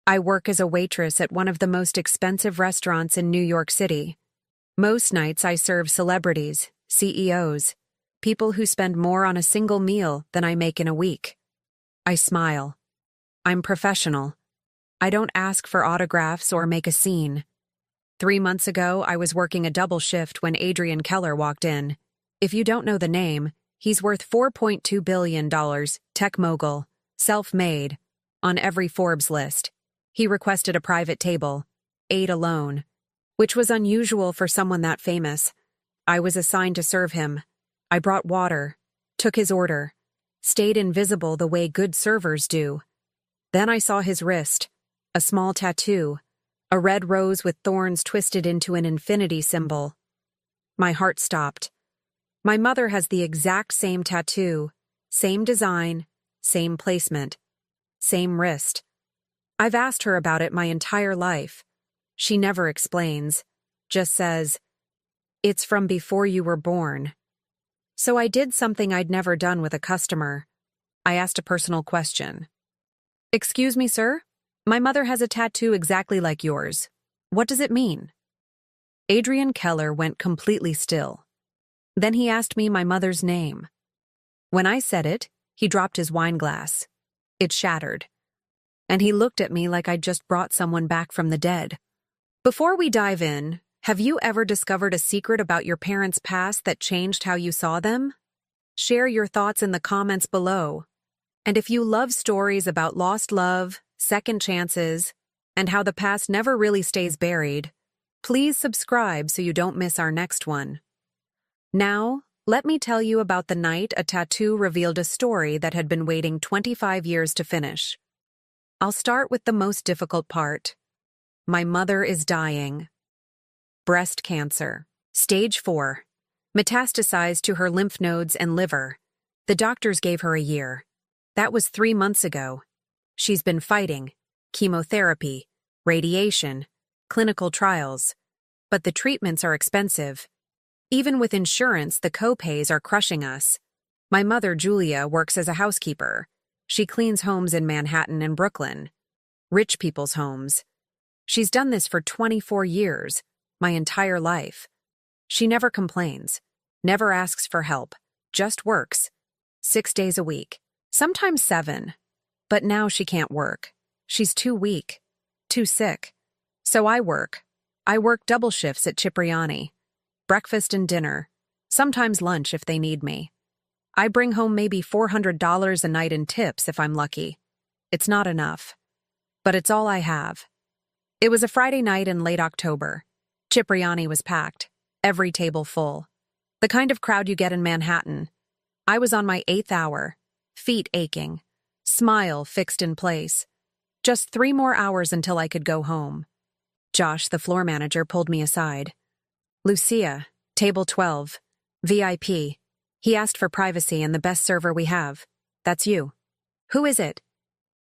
I work as a waitress at one of the most expensive restaurants in New York City. Most nights I serve celebrities, CEOs, people who spend more on a single meal than I make in a week. I smile. I'm professional. I don't ask for autographs or make a scene. 3 months ago, I was working a double shift when Adrian Vale walked in. If you don't know the name, he's worth $4.2 billion, tech mogul, self-made, on every Forbes list. He requested a private table, ate alone, which was unusual for someone that famous. I was assigned to serve him. I brought water, took his order, stayed invisible the way good servers do. Then I saw his wrist, a small tattoo, a red rose with thorns twisted into an infinity symbol. My heart stopped. My mother has the exact same tattoo, same design, same placement, same wrist. I've asked her about it my entire life. She never explains, just says, "It's from before you were born." So I did something I'd never done with a customer. I asked a personal question. "Excuse me, sir? My mother has a tattoo exactly like yours. What does it mean?" Adrian Vale went completely still. Then he asked me my mother's name. When I said it, he dropped his wine glass. It shattered. And he looked at me like I'd just brought someone back from the dead. Before we dive in, have you ever discovered a secret about your parents' past that changed how you saw them? Share your thoughts in the comments below. And if you love stories about lost love, second chances, and how the past never really stays buried, please subscribe so you don't miss our next one. Now, let me tell you about the night a tattoo revealed a story that had been waiting 25 years to finish. I'll start with the most difficult part. My mother is dying. Breast cancer. Stage 4. Metastasized to her lymph nodes and liver. The doctors gave her a year. That was 3 months ago. She's been fighting. Chemotherapy, radiation, clinical trials. But the treatments are expensive. Even with insurance, the co-pays are crushing us. My mother, Julia, works as a housekeeper. She cleans homes in Manhattan and Brooklyn. Rich people's homes. She's done this for 24 years, my entire life. She never complains, never asks for help, just works. 6 days a week, sometimes 7. But now she can't work. She's too weak, too sick. So I work. I work double shifts at Cipriani. Breakfast and dinner, sometimes lunch if they need me. I bring home maybe $400 a night in tips if I'm lucky. It's not enough. But it's all I have. It was a Friday night in late October. Cipriani was packed, every table full. The kind of crowd you get in Manhattan. I was on my 8th hour, feet aching, smile fixed in place. Just 3 more hours until I could go home. Josh, the floor manager, pulled me aside. "Lucia, table 12, VIP. He asked for privacy and the best server we have. That's you." "Who is it?"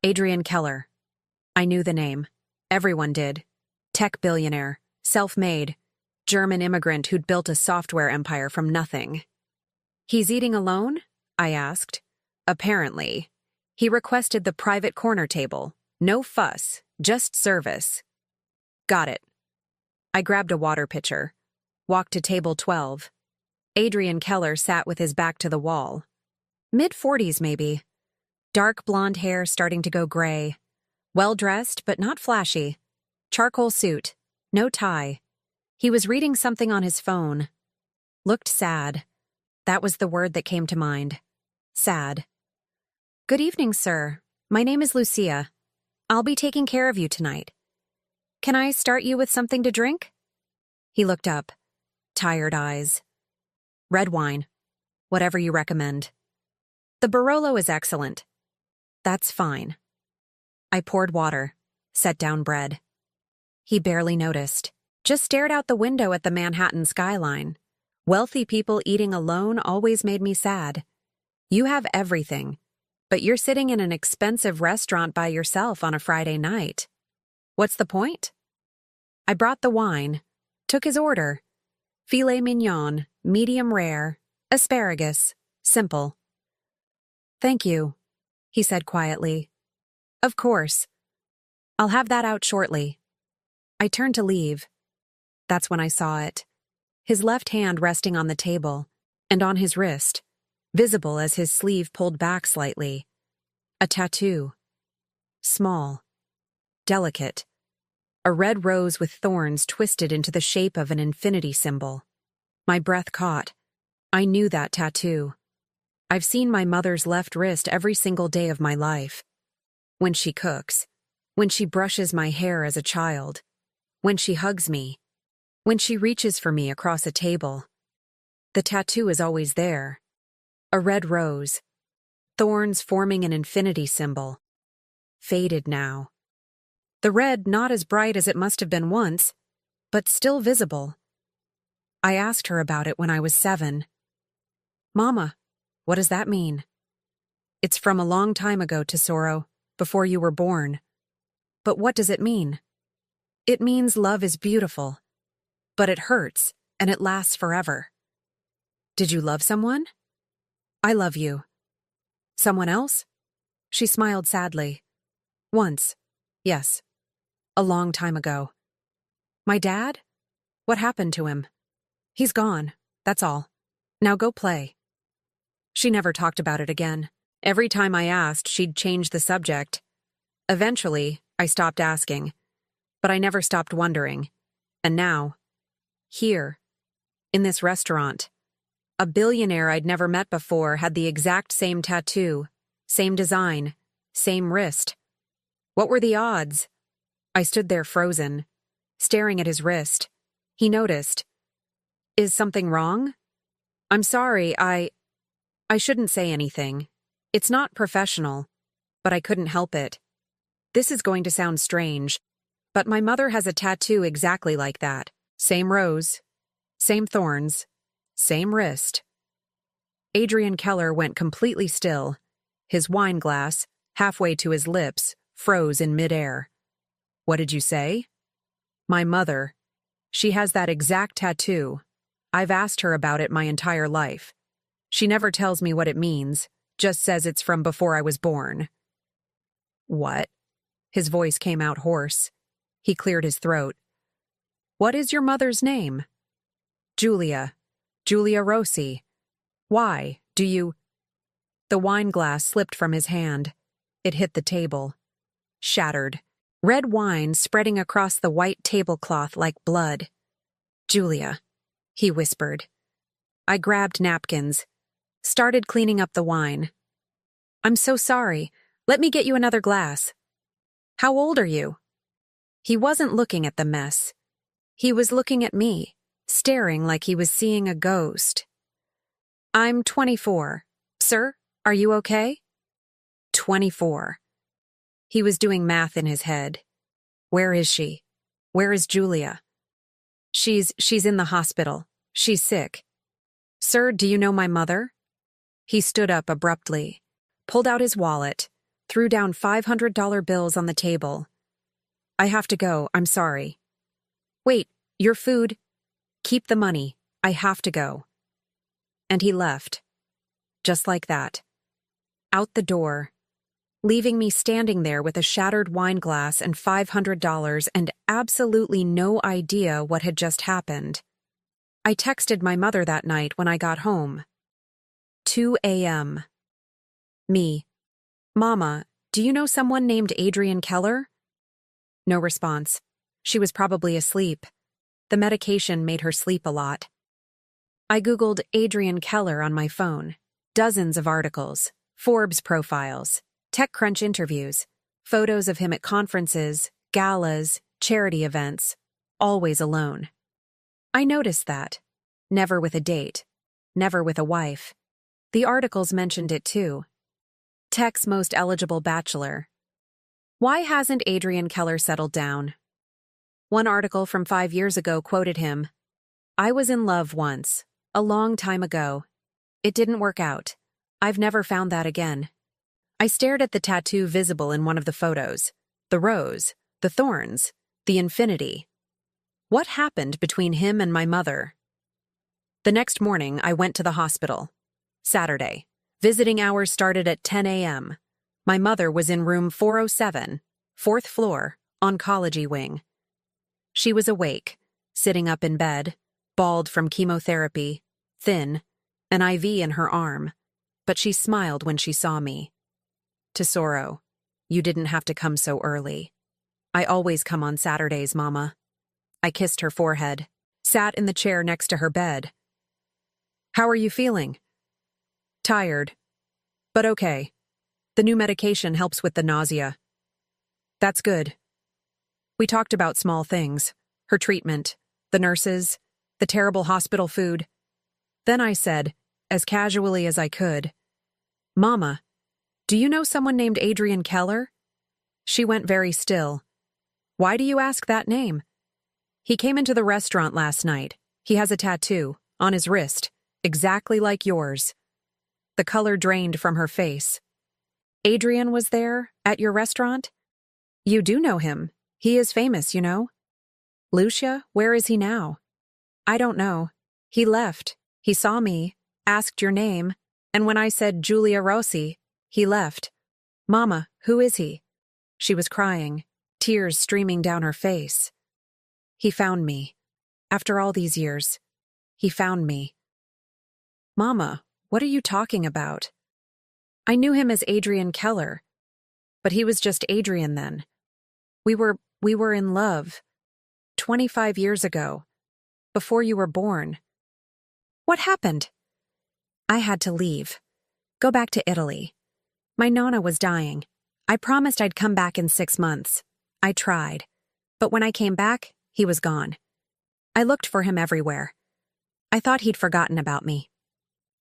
"Adrian Vale." I knew the name. Everyone did. Tech billionaire, self-made, German immigrant who'd built a software empire from nothing. "He's eating alone?" I asked. "Apparently. He requested the private corner table. No fuss, just service." "Got it." I grabbed a water pitcher. Walked to table 12. Adrian Vale sat with his back to the wall. Mid-40s maybe. Dark blonde hair starting to go gray. Well-dressed, but not flashy. Charcoal suit. No tie. He was reading something on his phone. Looked sad. That was the word that came to mind. Sad. "Good evening, sir. My name is Lucia. I'll be taking care of you tonight. Can I start you with something to drink?" He looked up. Tired eyes. "Red wine. Whatever you recommend." "The Barolo is excellent." "That's fine." I poured water, set down bread. He barely noticed. Just stared out the window at the Manhattan skyline. Wealthy people eating alone always made me sad. You have everything, but you're sitting in an expensive restaurant by yourself on a Friday night. What's the point? I brought the wine, took his order. Filet mignon, medium rare, asparagus, simple. "Thank you," he said quietly. "Of course." I'll have that out shortly. I turned to leave. That's when I saw it. His left hand resting on the table, and on his wrist, visible as his sleeve pulled back slightly, a tattoo. Small. Delicate. A red rose with thorns twisted into the shape of an infinity symbol. My breath caught. I knew that tattoo. I've seen my mother's left wrist every single day of my life. When she cooks. When she brushes my hair as a child. When she hugs me. When she reaches for me across a table. The tattoo is always there. A red rose. Thorns forming an infinity symbol. Faded now. The red not as bright as it must have been once, but still visible. I asked her about it when I was 7. Mama, what does that mean? It's from a long time ago, Tesoro, before you were born. But what does it mean? It means love is beautiful, but it hurts and it lasts forever. Did you love someone? I love you. Someone else? She smiled sadly. Once, yes. A long time ago. My dad? What happened to him? He's gone, that's all. Now go play. She never talked about it again. Every time I asked, she'd change the subject. Eventually, I stopped asking. But I never stopped wondering. And now, here, in this restaurant, a billionaire I'd never met before had the exact same tattoo, same design, same wrist. What were the odds? I stood there frozen, staring at his wrist. He noticed. Is something wrong? I'm sorry, I shouldn't say anything. It's not professional, but I couldn't help it. This is going to sound strange, but my mother has a tattoo exactly like that. Same rose, same thorns, same wrist. Adrian Keller went completely still. His wine glass, halfway to his lips, froze in midair. What did you say? My mother. She has that exact tattoo. I've asked her about it my entire life. She never tells me what it means, just says it's from before I was born. What? His voice came out hoarse. He cleared his throat. What is your mother's name? Julia. Julia Rossi. Why, do you... The wine glass slipped from his hand. It hit the table. Shattered. Red wine spreading across the white tablecloth like blood. Julia, he whispered. I grabbed napkins, started cleaning up the wine. I'm so sorry. Let me get you another glass. How old are you? He wasn't looking at the mess. He was looking at me, staring like he was seeing a ghost. I'm 24. Sir, are you okay? 24. He was doing math in his head. Where is she? Where is Julia? She's in the hospital. She's sick. Sir, do you know my mother? He stood up abruptly, pulled out his wallet, threw down $500 bills on the table. I have to go, I'm sorry. Wait, your food? Keep the money. I have to go. And he left. Just like that. Out the door. Leaving me standing there with a shattered wine glass and $500 and absolutely no idea what had just happened. I texted my mother that night when I got home. 2 a.m. Me. Mama, do you know someone named Adrian Keller? No response. She was probably asleep. The medication made her sleep a lot. I Googled Adrian Keller on my phone. Dozens of articles, Forbes profiles, TechCrunch interviews, photos of him at conferences, galas, charity events, always alone. I noticed that. Never with a date. Never with a wife. The articles mentioned it too. Tech's most eligible bachelor. Why hasn't Adrian Keller settled down? One article from 5 years ago quoted him, I was in love once, a long time ago. It didn't work out. I've never found that again. I stared at the tattoo visible in one of the photos. The rose, the thorns, the infinity. What happened between him and my mother? The next morning, I went to the hospital. Saturday. Visiting hours started at 10 a.m. My mother was in room 407, 4th floor, oncology wing. She was awake, sitting up in bed, bald from chemotherapy, thin, an IV in her arm, but she smiled when she saw me. Tesoro, you didn't have to come so early. I always come on Saturdays, Mama. I kissed her forehead, sat in the chair next to her bed. How are you feeling? Tired. But okay. The new medication helps with the nausea. That's good. We talked about small things, her treatment, the nurses, the terrible hospital food. Then I said, as casually as I could, Mama, do you know someone named Adrian Keller? She went very still. Why do you ask that name? He came into the restaurant last night. He has a tattoo, on his wrist, exactly like yours. The color drained from her face. Adrian was there, at your restaurant? You do know him. He is famous, you know. Lucia, where is he now? I don't know. He left. He saw me, asked your name, and when I said Giulia Rossi, he left. Mama, who is he? She was crying, tears streaming down her face. He found me. After all these years, he found me. Mama, what are you talking about? I knew him as Adrian Keller, but he was just Adrian then. We were in love. 25 years ago, before you were born. What happened? I had to leave. Go back to Italy. My nonna was dying. I promised I'd come back in 6 months. I tried. But when I came back, he was gone. I looked for him everywhere. I thought he'd forgotten about me.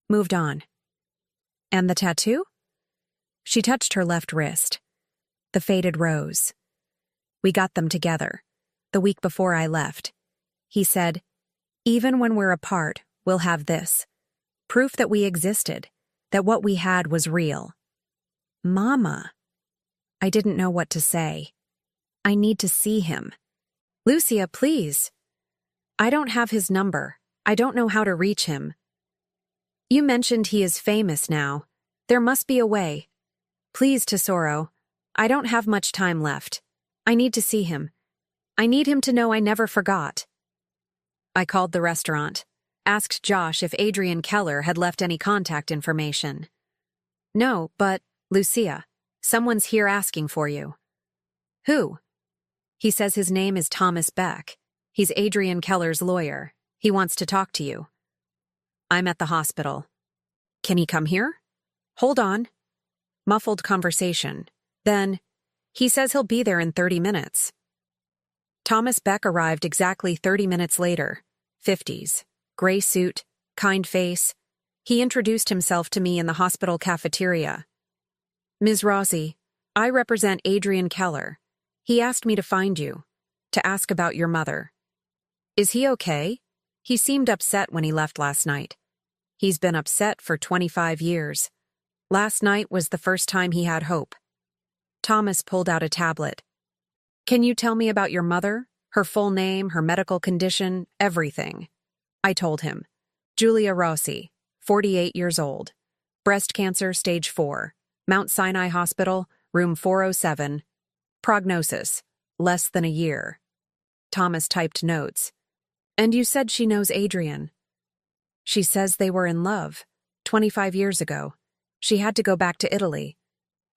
Moved on. And the tattoo? She touched her left wrist. The faded rose. We got them together, the week before I left. He said, even when we're apart, we'll have this. Proof that we existed, that what we had was real. Mama. I didn't know what to say. I need to see him. Lucia, please. I don't have his number. I don't know how to reach him. You mentioned he is famous now. There must be a way. Please, Tesoro. I don't have much time left. I need to see him. I need him to know I never forgot. I called the restaurant, asked Josh if Adrian Keller had left any contact information. No, but, Lucia, someone's here asking for you. Who? He says his name is Thomas Beck. He's Adrian Keller's lawyer. He wants to talk to you. I'm at the hospital. Can he come here? Hold on. Muffled conversation. Then, he says he'll be there in 30 minutes. Thomas Beck arrived exactly 30 minutes later. 50s. Gray suit, kind face. He introduced himself to me in the hospital cafeteria. Ms. Rossi, I represent Adrian Keller. He asked me to find you, to ask about your mother. Is he okay? He seemed upset when he left last night. He's been upset for 25 years. Last night was the first time he had hope. Thomas pulled out a tablet. Can you tell me about your mother? Her full name, her medical condition, everything. I told him. Giulia Rossi, 48 years old. Breast cancer, stage 4. Mount Sinai Hospital, room 407. Prognosis, less than a year. Thomas typed notes. And you said she knows Adrian. She says they were in love, 25 years ago. She had to go back to Italy.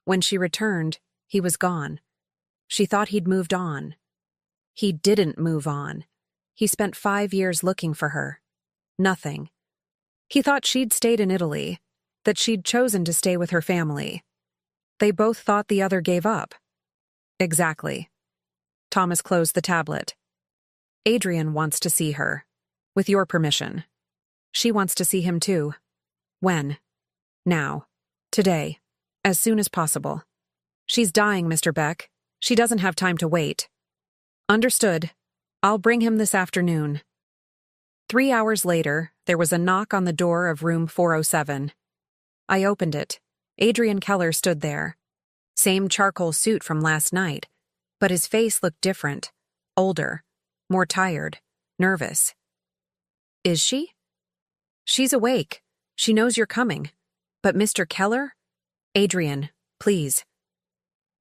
When she returned, he was gone. She thought he'd moved on. He didn't move on. He spent 5 years looking for her. Nothing. He thought she'd stayed in Italy, that she'd chosen to stay with her family. They both thought the other gave up. Exactly. Thomas closed the tablet. Adrian wants to see her. With your permission. She wants to see him too. When? Now. Today. As soon as possible. She's dying, Mr. Beck. She doesn't have time to wait. Understood. I'll bring him this afternoon. 3 hours later, there was a knock on the door of room 407. I opened it. Adrian Keller stood there. Same charcoal suit from last night, but his face looked different. Older. More tired. Nervous. Is she? She's awake. She knows you're coming. But Mr. Keller? Adrian, please.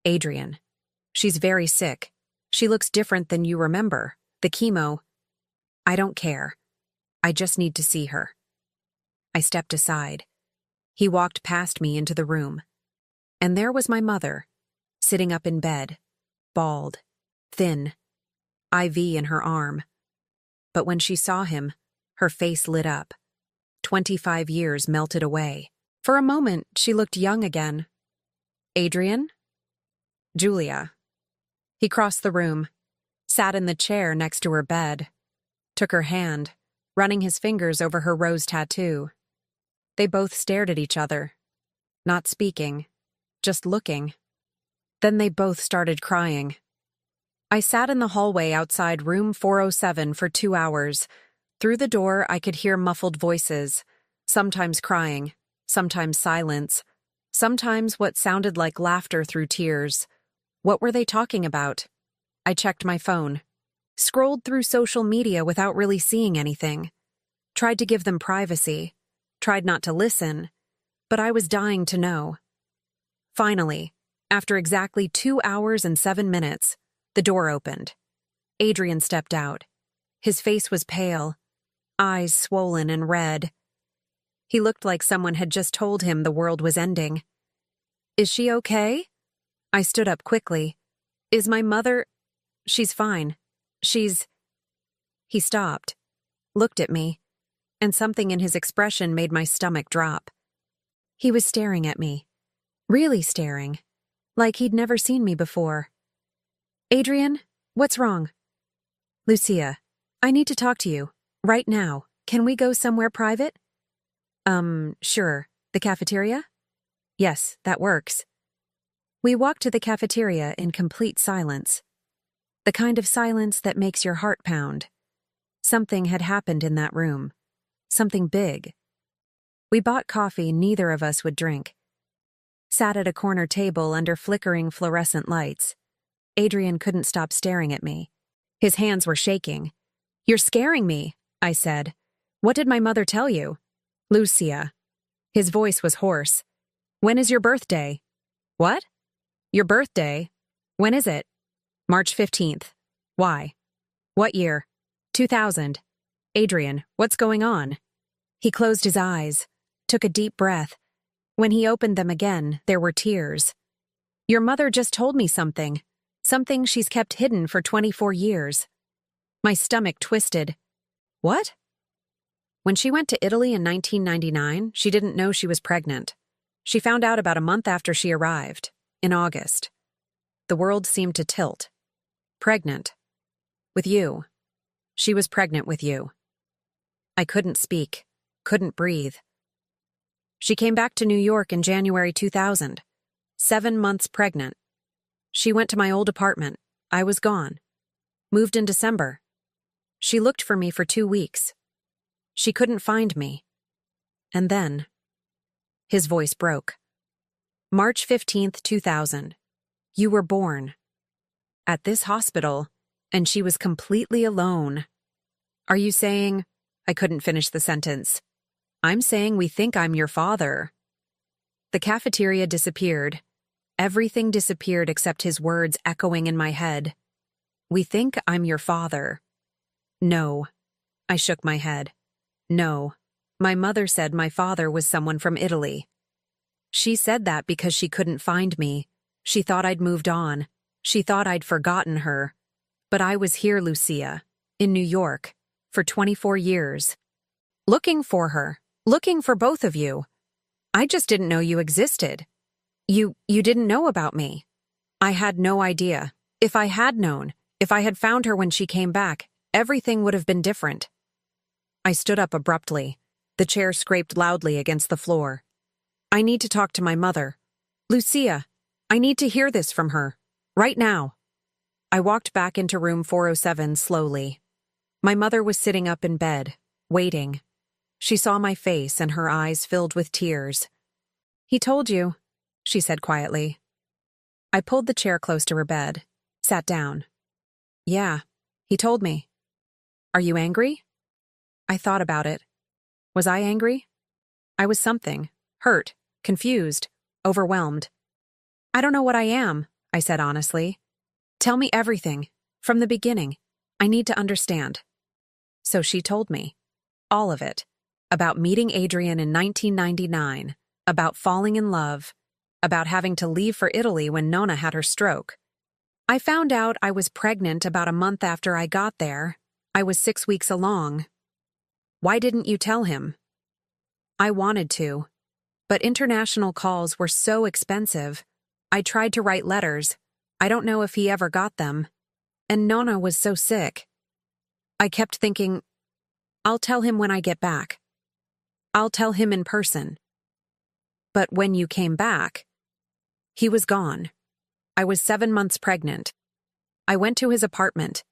Adrian. She's very sick. She looks different than you remember. The chemo. I don't care. I just need to see her. I stepped aside. He walked past me into the room. And there was my mother, sitting up in bed, bald, thin, IV in her arm. But when she saw him, her face lit up. 25 years melted away. For a moment, she looked young again. Adrian? Julia. He crossed the room, sat in the chair next to her bed, took her hand, running his fingers over her rose tattoo. They both stared at each other, not speaking, just looking. Then they both started crying. I sat in the hallway outside room 407 for 2 hours. Through the door, I could hear muffled voices, sometimes crying, sometimes silence, sometimes what sounded like laughter through tears. What were they talking about? I checked my phone, scrolled through social media without really seeing anything, tried to give them privacy, tried not to listen, but I was dying to know. Finally, after exactly 2 hours and 7 minutes, the door opened. Adrian stepped out. His face was pale, eyes swollen and red. He looked like someone had just told him the world was ending. Is she okay? I stood up quickly. Is my mother... She's fine. She's... He stopped, looked at me, and something in his expression made my stomach drop. He was staring at me, really staring, like he'd never seen me before. Adrian, what's wrong? Lucia, I need to talk to you, right now. Can we go somewhere private? Sure. The cafeteria? Yes, that works. We walked to the cafeteria in complete silence. The kind of silence that makes your heart pound. Something had happened in that room. Something big. We bought coffee neither of us would drink. Sat at a corner table under flickering fluorescent lights. Adrian couldn't stop staring at me. His hands were shaking. You're scaring me, I said. What did my mother tell you? Lucia. His voice was hoarse. When is your birthday? What? Your birthday? When is it? March 15th. Why? What year? 2000. Adrian, what's going on? He closed his eyes, took a deep breath. When he opened them again, there were tears. Your mother just told me something. Something she's kept hidden for 24 years. My stomach twisted. What? When she went to Italy in 1999, she didn't know she was pregnant. She found out about a month after she arrived, in August. The world seemed to tilt. Pregnant. With you. She was pregnant with you. I couldn't speak, couldn't breathe. She came back to New York in January 2000. 7 months pregnant. She went to my old apartment. I was gone. Moved in December. She looked for me for 2 weeks. She couldn't find me. And then... His voice broke. March 15th, 2000. You were born. At this hospital, and she was completely alone. Are you saying... I couldn't finish the sentence. I'm saying we think I'm your father. The cafeteria disappeared. Everything disappeared except his words echoing in my head. We think I'm your father. No. I shook my head. No. My mother said my father was someone from Italy. She said that because she couldn't find me. She thought I'd moved on. She thought I'd forgotten her. But I was here, Lucia, in New York, for 24 years. Looking for her. Looking for both of you. I just didn't know you existed. You didn't know about me. I had no idea. If I had known, if I had found her when she came back, everything would have been different. I stood up abruptly. The chair scraped loudly against the floor. I need to talk to my mother. Lucia, I need to hear this from her. Right now. I walked back into room 407 slowly. My mother was sitting up in bed, waiting. She saw my face and her eyes filled with tears. He told you, she said quietly. I pulled the chair close to her bed, sat down. Yeah, he told me. Are you angry? I thought about it. Was I angry? I was something, hurt, confused, overwhelmed. I don't know what I am, I said honestly. Tell me everything. From the beginning. I need to understand. So she told me. All of it. About meeting Adrian in 1999. About falling in love. About having to leave for Italy when Nonna had her stroke. I found out I was pregnant about a month after I got there. I was 6 weeks along. Why didn't you tell him? I wanted to. But international calls were so expensive. I tried to write letters. I don't know if he ever got them. And Nonna was so sick. I kept thinking, I'll tell him when I get back. I'll tell him in person. But when you came back, he was gone. I was 7 months pregnant. I went to his apartment.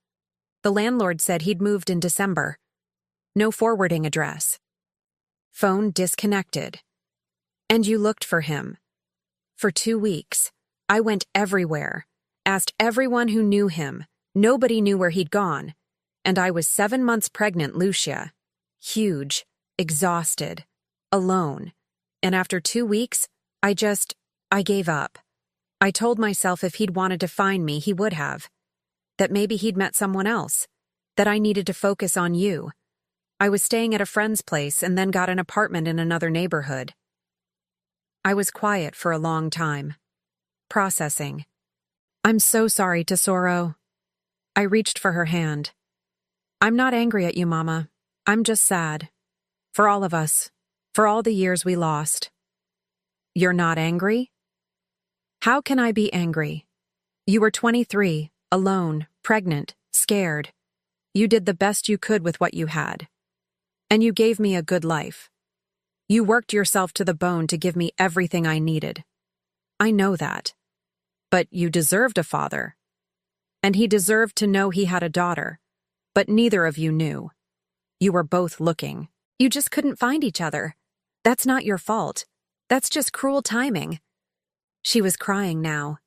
The landlord said he'd moved in December. No forwarding address. Phone disconnected. And you looked for him. For 2 weeks, I went everywhere, asked everyone who knew him. Nobody knew where he'd gone. And I was 7 months pregnant, Lucia. Huge, exhausted, alone. And after 2 weeks, I gave up. I told myself if he'd wanted to find me, he would have. That maybe he'd met someone else. That I needed to focus on you. I was staying at a friend's place and then got an apartment in another neighborhood. I was quiet for a long time. Processing. I'm so sorry, Tesoro. I reached for her hand. I'm not angry at you, Mama. I'm just sad. For all of us. For all the years we lost. You're not angry? How can I be angry? You were 23, alone, pregnant, scared. You did the best you could with what you had. And you gave me a good life. You worked yourself to the bone to give me everything I needed. I know that. But you deserved a father. And he deserved to know he had a daughter. But neither of you knew. You were both looking. You just couldn't find each other. That's not your fault. That's just cruel timing. She was crying now.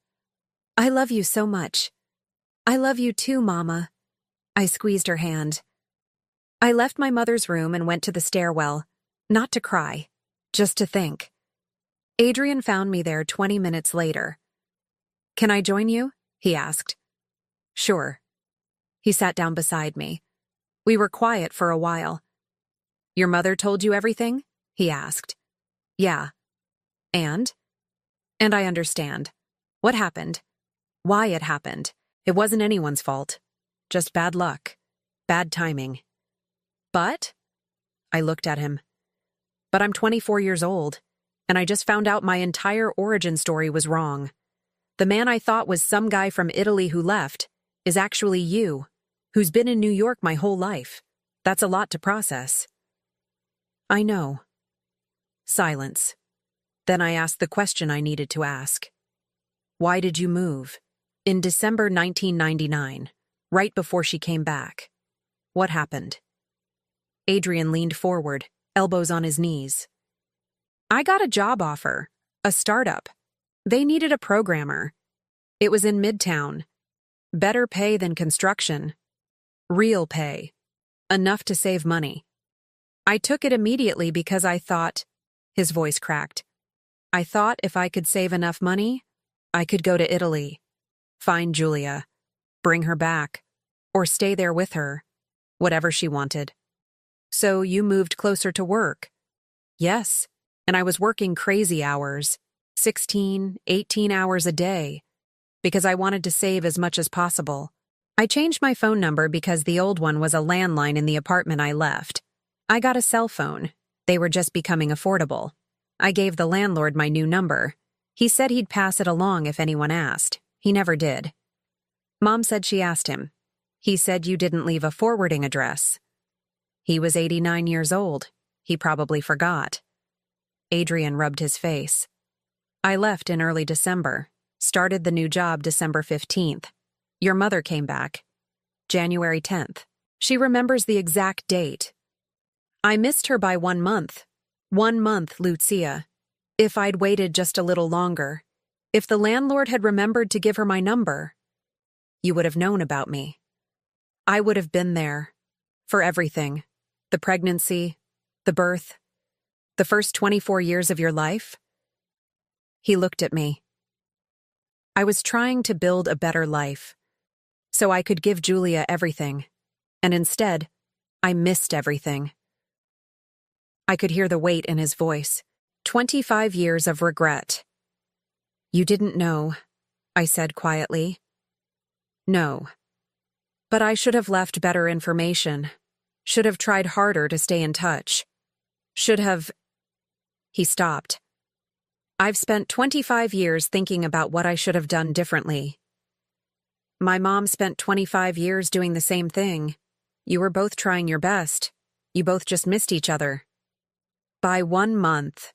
I love you so much. I love you too, Mama. I squeezed her hand. I left my mother's room and went to the stairwell, not to cry, just to think. Adrian found me there 20 minutes later. Can I join you? He asked. Sure. He sat down beside me. We were quiet for a while. Your mother told you everything? He asked. Yeah. And? And I understand. What happened? Why it happened. It wasn't anyone's fault. Just bad luck. Bad timing. But? I looked at him. But I'm 24 years old, and I just found out my entire origin story was wrong. The man I thought was some guy from Italy who left is actually you, who's been in New York my whole life. That's a lot to process. I know. Silence. Then I asked the question I needed to ask. Why did you move? In December 1999, right before she came back. What happened? Adrian leaned forward, elbows on his knees. I got a job offer, a startup. They needed a programmer. It was in Midtown. Better pay than construction. Real pay. Enough to save money. I took it immediately because I thought, his voice cracked. I thought if I could save enough money, I could go to Italy, find Julia, bring her back, or stay there with her, whatever she wanted. So you moved closer to work. Yes, and I was working crazy hours, 16, 18 hours a day, because I wanted to save as much as possible. I changed my phone number because the old one was a landline in the apartment I left. I got a cell phone. They were just becoming affordable. I gave the landlord my new number. He said he'd pass it along if anyone asked. He never did. Mom said she asked him. He said you didn't leave a forwarding address. He was 89 years old. He probably forgot. Adrian rubbed his face. I left in early December. Started the new job December 15th. Your mother came back. January 10th. She remembers the exact date. I missed her by 1 month. 1 month, Lucia. If I'd waited just a little longer, if the landlord had remembered to give her my number, you would have known about me. I would have been there. For everything. The pregnancy, the birth, the first 24 years of your life. He looked at me. I was trying to build a better life. so I could give Julia everything. And instead, I missed everything. I could hear the weight in his voice. 25 years of regret. You didn't know, I said quietly. No. But I should have left better information. Should have tried harder to stay in touch. Should have... He stopped. I've spent 25 years thinking about what I should have done differently. My mom spent 25 years doing the same thing. You were both trying your best. You both just missed each other. By 1 month.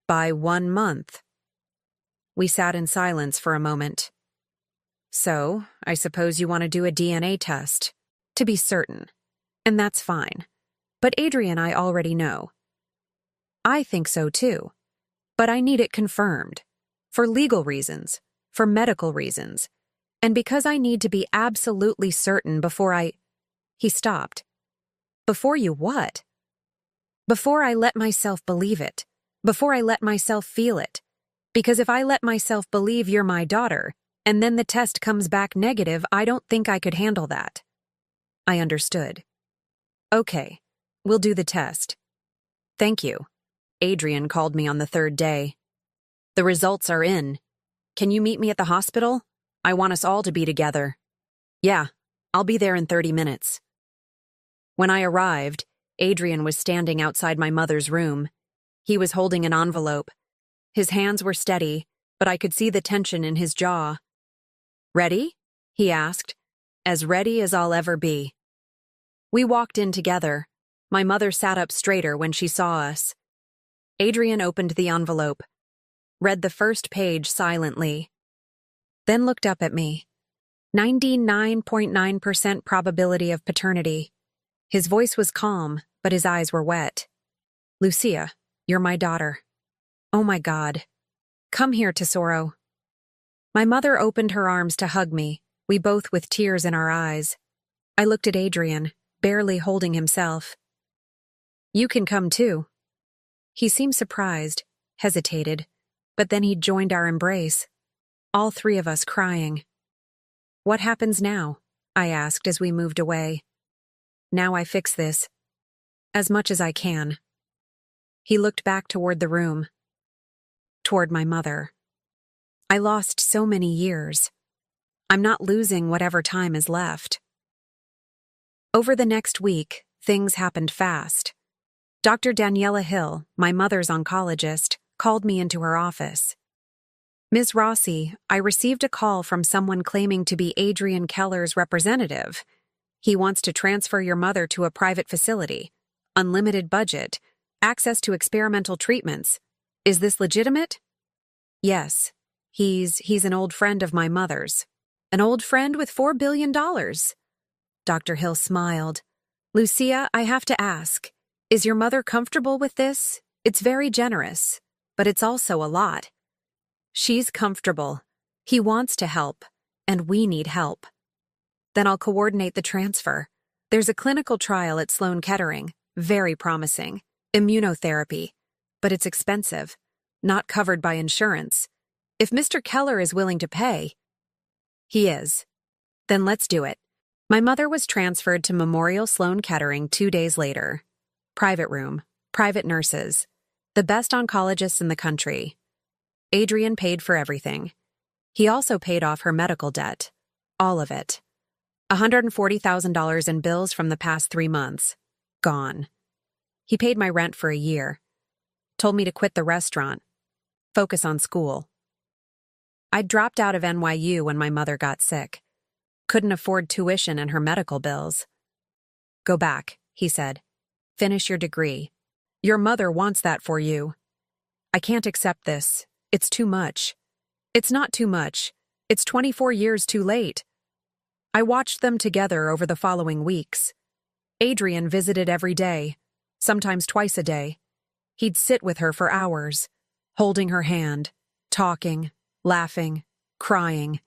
By 1 month. We sat in silence for a moment. So, I suppose you want to do a DNA test, to be certain. And that's fine. But Adrian, I already know. I think so too. But I need it confirmed. For legal reasons. For medical reasons. And because I need to be absolutely certain before I... He stopped. Before you what? Before I let myself believe it. Before I let myself feel it. Because if I let myself believe you're my daughter, and then the test comes back negative, I don't think I could handle that. I understood. Okay, we'll do the test. Thank you. Adrian called me on the 3rd day. The results are in. Can you meet me at the hospital? I want us all to be together. Yeah, I'll be there in 30 minutes. When I arrived, Adrian was standing outside my mother's room. He was holding an envelope. His hands were steady, but I could see the tension in his jaw. Ready? He asked. As ready as I'll ever be. We walked in together. My mother sat up straighter when she saw us. Adrian opened the envelope, read the first page silently, then looked up at me. 99.9% probability of paternity. His voice was calm, but his eyes were wet. Lucia, you're my daughter. Oh my God. Come here, Tesoro. My mother opened her arms to hug me, we both with tears in our eyes. I looked at Adrian, barely holding himself. You can come too. He seemed surprised, hesitated, but then he joined our embrace. All 3 of us crying. What happens now? I asked as we moved away. Now I fix this. As much as I can. He looked back toward the room. Toward my mother. I lost so many years. I'm not losing whatever time is left. Over the next week, things happened fast. Dr. Daniela Hill, my mother's oncologist, called me into her office. Ms. Rossi, I received a call from someone claiming to be Adrian Keller's representative. He wants to transfer your mother to a private facility. Unlimited budget. Access to experimental treatments. Is this legitimate? Yes. He's an old friend of my mother's. An old friend with $4 billion. Dr. Hill smiled. Lucia, I have to ask, is your mother comfortable with this? It's very generous, but it's also a lot. She's comfortable. He wants to help, and we need help. Then I'll coordinate the transfer. There's a clinical trial at Sloan Kettering, very promising. Immunotherapy, but it's expensive, not covered by insurance. If Mr. Keller is willing to pay, he is. Then let's do it. My mother was transferred to Memorial Sloan Kettering 2 days later. Private room, private nurses, the best oncologists in the country. Adrian paid for everything. He also paid off her medical debt. All of it. $140,000 in bills from the past 3 months. Gone. He paid my rent for a year. Told me to quit the restaurant. Focus on school. I'd dropped out of NYU when my mother got sick. Couldn't afford tuition and her medical bills. Go back, he said. Finish your degree. Your mother wants that for you. I can't accept this. It's too much. It's not too much. It's 24 years too late. I watched them together over the following weeks. Adrian visited every day, sometimes twice a day. He'd sit with her for hours, holding her hand, talking, laughing, crying.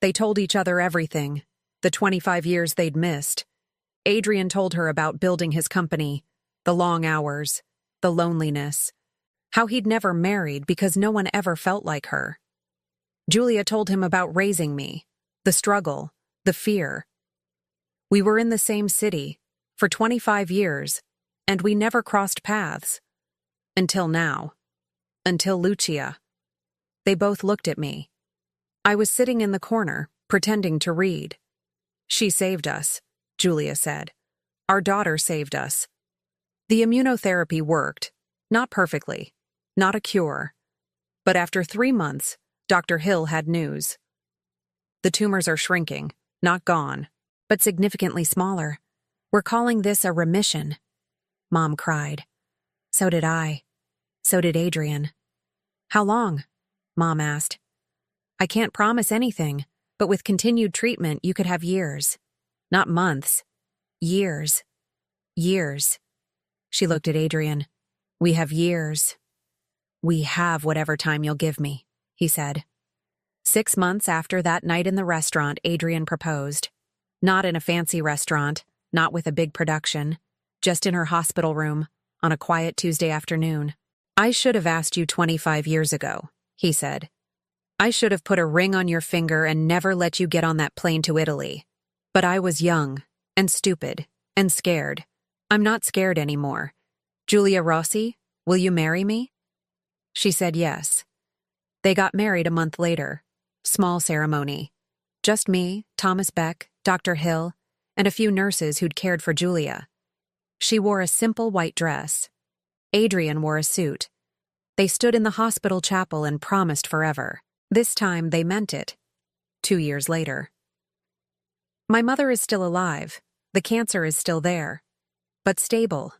They told each other everything, the 25 years they'd missed. Adrian told her about building his company, the long hours, the loneliness, how he'd never married because no one ever felt like her. Julia told him about raising me, the struggle, The fear. We were in the same city for 25 years, and we never crossed paths. Until now. Until Lucia. They both looked at me. I was sitting in the corner, pretending to read. She saved us, Julia said. Our daughter saved us. The immunotherapy worked. Not perfectly. Not a cure. But after 3 months, Dr. Hill had news. The tumors are shrinking, not gone, but significantly smaller. We're calling this a remission. Mom cried. So did I. So did Adrian. How long? Mom asked. I can't promise anything, but with continued treatment, you could have years. Not months. Years. Years. She looked at Adrian. We have years. We have whatever time you'll give me, he said. 6 months after that night in the restaurant, Adrian proposed. Not in a fancy restaurant, not with a big production, just in her hospital room, on a quiet Tuesday afternoon. I should have asked you 25 years ago, he said. I should have put a ring on your finger and never let you get on that plane to Italy. But I was young, and stupid, and scared. I'm not scared anymore. Julia Rossi, will you marry me? She said yes. They got married a month later. Small ceremony. Just me, Thomas Beck, Dr. Hill, and a few nurses who'd cared for Julia. She wore a simple white dress. Adrian wore a suit. They stood in the hospital chapel and promised forever. This time they meant it. 2 years later. My mother is still alive. The cancer is still there. But stable.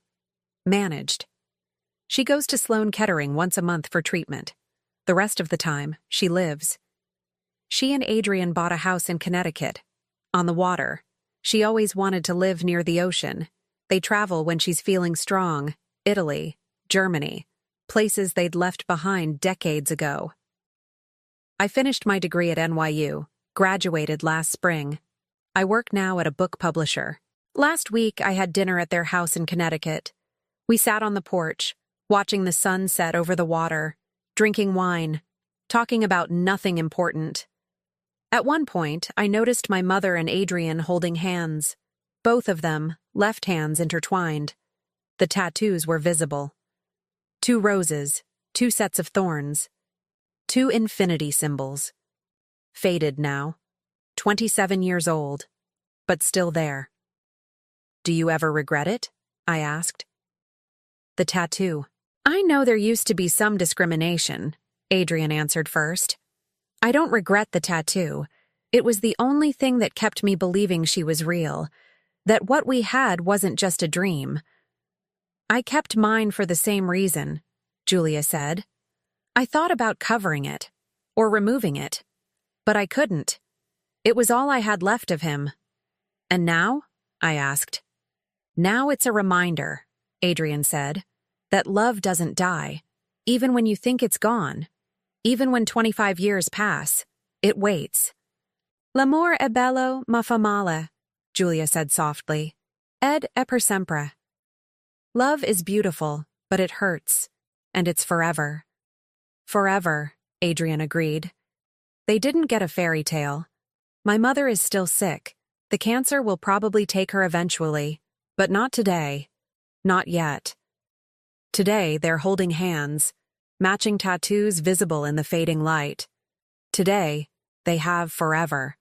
Managed. She goes to Sloan Kettering once a month for treatment. The rest of the time, she lives. She and Adrian bought a house in Connecticut. On the water. She always wanted to live near the ocean. They travel when she's feeling strong. Italy, Germany. Places they'd left behind decades ago. I finished my degree at NYU, graduated last spring. I work now at a book publisher. Last week, I had dinner at their house in Connecticut. We sat on the porch, watching the sun set over the water, drinking wine, talking about nothing important. At one point, I noticed my mother and Adrian holding hands. Both of them, left hands intertwined. The tattoos were visible. 2 roses, 2 sets of thorns. 2 infinity symbols. Faded now. 27 years old. But still there. Do you ever regret it? I asked. The tattoo. I know there used to be some discrimination, Adrian answered first. I don't regret the tattoo. It was the only thing that kept me believing she was real, that what we had wasn't just a dream. I kept mine for the same reason, Julia said. I thought about covering it, or removing it, but I couldn't. It was all I had left of him. And now? I asked. Now it's a reminder, Adrian said, that love doesn't die, even when you think it's gone. Even when 25 years pass, it waits. L'amore è bello ma fa male, Julia said softly. Ed è per sempre. Love is beautiful, but it hurts, and it's forever. Forever, Adrian agreed. They didn't get a fairy tale. My mother is still sick. The cancer will probably take her eventually, but not today. Not yet. Today, they're holding hands, matching tattoos visible in the fading light. Today, they have forever.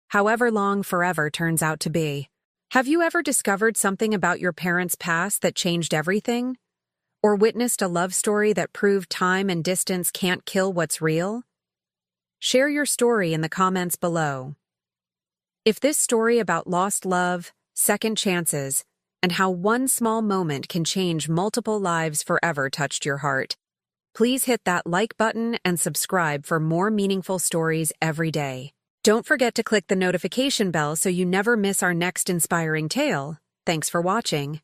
However long forever turns out to be. Have you ever discovered something about your parents' past that changed everything? Or witnessed a love story that proved time and distance can't kill what's real? Share your story in the comments below. If this story about lost love, second chances, and how one small moment can change multiple lives forever touched your heart, please hit that like button and subscribe for more meaningful stories every day. Don't forget to click the notification bell so you never miss our next inspiring tale. Thanks for watching.